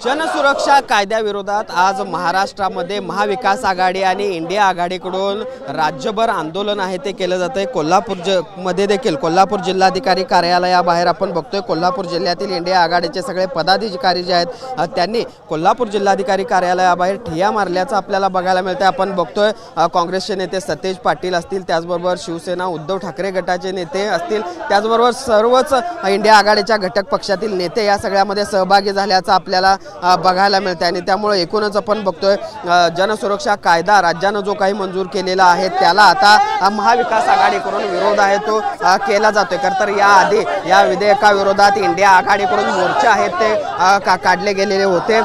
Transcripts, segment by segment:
जनसुरक्षा कायद्याविरोधात आज महाराष्ट्रामध्ये महाविकास आघाडी आणि इंडिया आघाडीकडून राज्यभर आंदोलन आहे ते केलं जातंय। मध्ये देखील कोल्हापूर जिल्हाधिकारी कार्यालयाबाहेर आपण बघतोय कोल्हापूर जिल्ह्यातील इंडिया आघाडीचे सगळे पदाधिकारी जे आहेत त्यांनी कोल्हापूर जिल्हाधिकारी कार्यालयाबाहेर ठिय्या मारल्याचं आपल्याला बघायला मिळतंय। आपण बघतोय काँग्रेसचे नेते सतेज पाटील असतील, त्याचबरोबर शिवसेना उद्धव ठाकरे गटाचे नेते असतील, त्याचबरोबर सर्वच इंडिया आघाडीच्या घटक पक्षातील नेते या सगळ्यामध्ये सहभागी झाल्याचं आपल्याला बघायला मिळते। आणि त्यामुळे एकूणच आपण बघतोय जनसुरक्षा कायदा राज्यानं जो काही मंजूर केलेला आहे त्याला आता महाविकास आघाडीकडून विरोध आहे तो केला जातोय। तर याआधी या विधेयकाविरोधात इंडिया आघाडीकडून मोर्चे आहेत ते काढले गेलेले होते,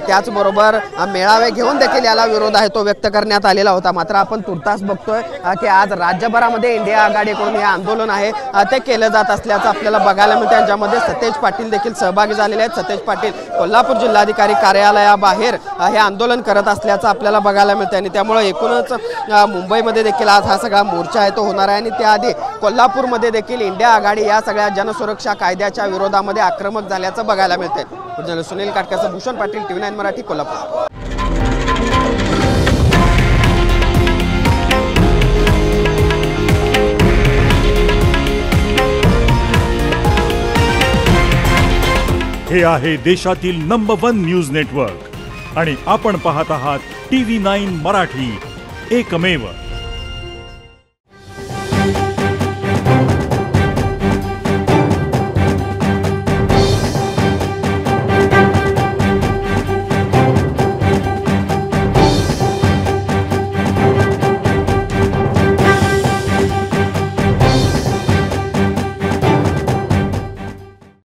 त्याचबरोबर मेळावे घेऊन देखील याला विरोध आहे तो व्यक्त करण्यात आलेला होता। मात्र आपण तुर्तास बघतोय की आज राज्यभरामध्ये इंडिया आघाडीकडून हे आंदोलन आहे ते केलं जात असल्याचं आपल्याला बघायला मिळतं। याच्यामध्ये सतेज पाटील देखील सहभागी झालेले आहेत। सतेज पाटील कोल्हापूर जिल्हाधिकारी कार्यालयाबाहेर हे आंदोलन करत असल्याचं आपल्याला बघायला मिळतं आणि त्यामुळे एकूणच मुंबईमध्ये देखील आज हा सगळा मोर्चा आहे तो होणार आहे। आणि त्याआधी कोल्हापूरमध्ये देखील इंडिया आघाडी या सगळ्या जनसुरक्षा कायद्याच्या विरोधामध्ये आक्रमक झाल्याचं बघायला मिळतंय। सुनील काटकाचं भूषण पाटील, TV9 मराठी, कोल्हापूर। हे आहे देशातील नंबर 1 न्यूज नेटवर्क आणि आपण पाहत आहात TV9 मराठी, एकमेव।